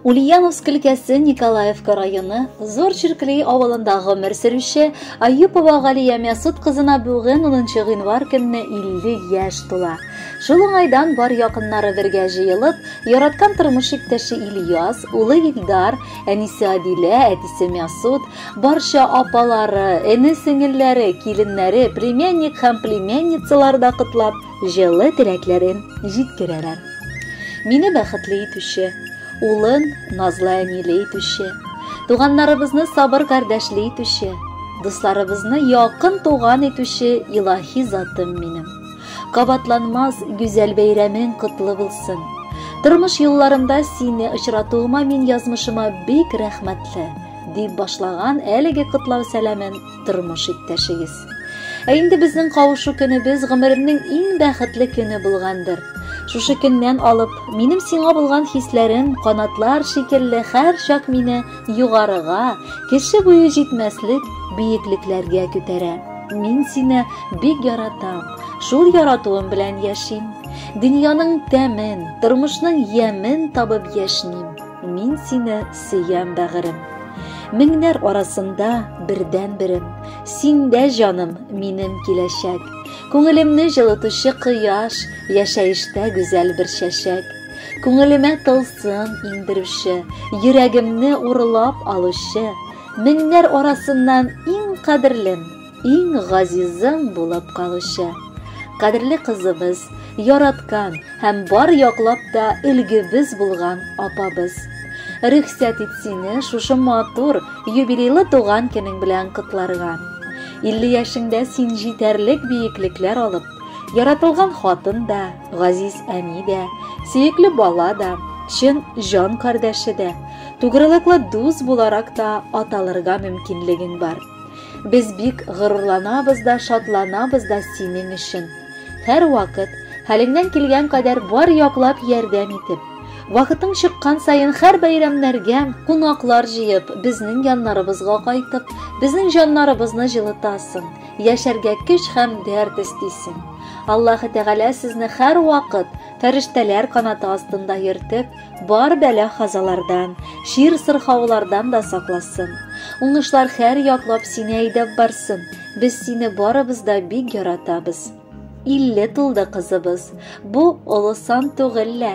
Ульяновск өлкәсе Николаевка районы Зор Чиркли авылында гомер сөрүче Аюпова Галия Мәсүд кызына бүген 10 гыйнвар көнне 50 яшь тула. Шул уңайдан бар якыннары бергә җыелып, яраткан тормыш иптәше Ильяс, улы Илдар, әнисе Адилә, әтисе Мәсүд, барча апалары, эне-сеңелләре, киленнәре, племянник һәм племянницалар да котлап, җылы теләкләрен җиткерәләр. Мине бәхетле итүче, улын назлы әниле итүче, туганнарыбызны сабыр кардәшле итүче, дусларыбызны якын туган итүче илаһи затым минем. Кабатланмас гүзәл бәйрәмең котлы булсын. Тормыш юлларымда сине очратуыма мин язмышыма бик рәхмәтле, дип башлаган әлеге котлау сәламен тормыш иптәшегез. Инде безнең кавышу көнебез гомеремнең иң бәхетле көне булгандыр. Шушы көннән алып, минем сиңа булган хисләрем канатлар шикелле һәр чак мине югарыга, кеше буе җитмәслек биеклекләргә күтәрә. Мин сине бик яратам. Шул яратуым белән яшим. Дөньяның тәмен, тормышның ямен табып яшним. Мин сине сөям бәгырем. Меңнәр арасында бердән-берем. Синдә җаным минем киләчәк. Күңелемне җылытучы кояш, яшәештә гүзәл бер чәчәк. Күңелемә тылсым иңдерүче, йөрәгемне урлап алучы, меңнәр арасыннан иң кадерлем, иң газизым булып калучы. Кадерле кызыбыз, яраткан һәм бар яклап да өлгебез булган апабыз. Рөхсәт ит сине шушы матур, юбилейлы туган көнең белән котларга. 50 яшеңдә син җитәрлек биеклекләр алып, яратылган хатын да, газиз әни дә, сөекле бала да, чын җан кардәше дә, тугрылыклы дус буларак та аталырга мөмкинлегең бар. Без бик горурланабыз да, шатланабыз да синең өчен. Һәр вакыт хәлеңнән килгән кадәр бар яклап ярдәм итеп, вакытың чыккан сайын һәр бәйрәмнәргә кунаклар җыеп, безнең яннарыбызга кайтып, безнең җаннарыбызны җылытасың, яшәргә көч һәм дәрт истисең. Аллаһы Тәгалә сезне һәр вакыт фәрештәләр канаты астында йөртеп, бар бәла-казалардан, шир сырхаулардан да сакласын. Уңышлар һәр яклап сине әйдәп барсын. Без сине барыбыз да бик яратабыз. 50 тулды кызыбыз. Бу олы сан түгеллә,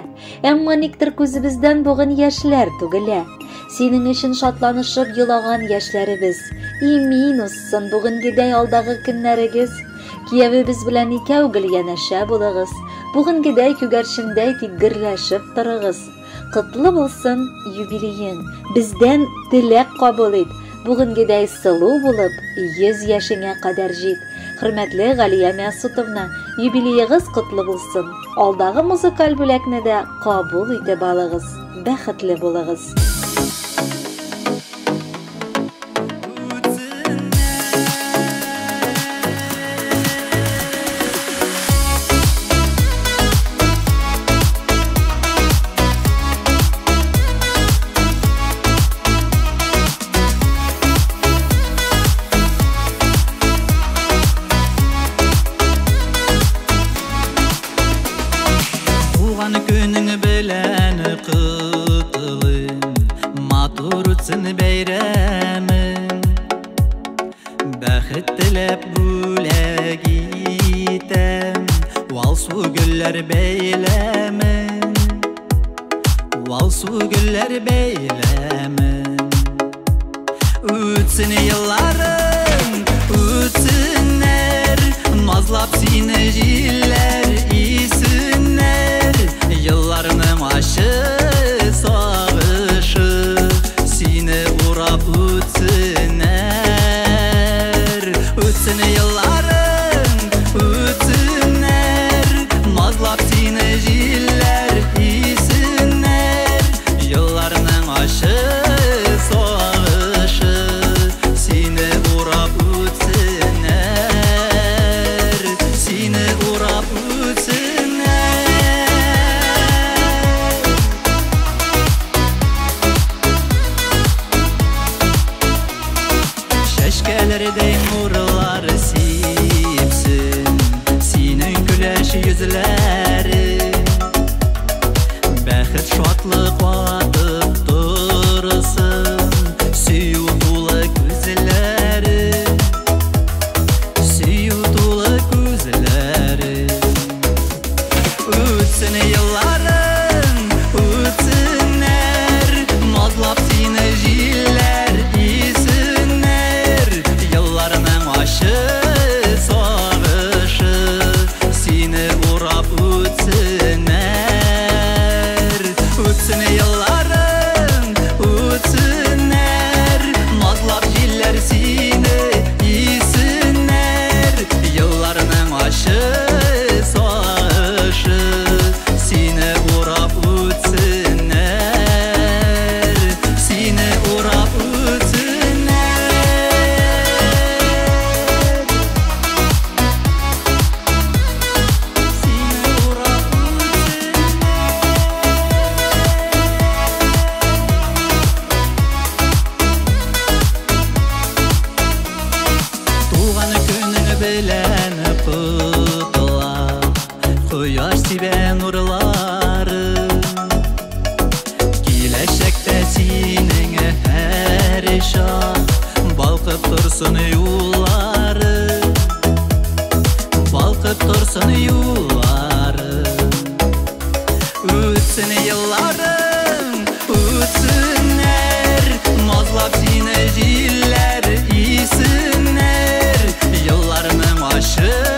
әмма никтер күзебездән бүген яшьләр түгелә. Синең өчен шатланышып елаган яшьләребез. Имин уссын бүгенгедәй алдагы көннәрегез. Киявебез белән икәү гел янәшә булыгыз. Бүгенгедәй күгәрчендәй тик гөрләшеп торыгыз. Котлы булсын юбилеең. Бездән теләк кабул ит. Бүгенгедәй сылу булып, 100 яшеңә кадәр җит. Хөрмәтле Галия Мәсүтовна, юбилеегыз котлы булсын. Алдагы музыкаль бүләкне дә кабул итеп алыгыз. Бәхетле булыгыз. Sine urap Ötsün yılların, ötsünler, nazlap jiller seni iyisinler. Yıllarının aşı saşı seni urap ötsünler, seni urap bilen kutla Koyaş sibe nurları Gelecekte senin her şah Balkıp dursun yolları Balkıp dursun yolları Ötsün yılların, ötsünler Nazlap seni jiller iyisinler Yıllarının aşı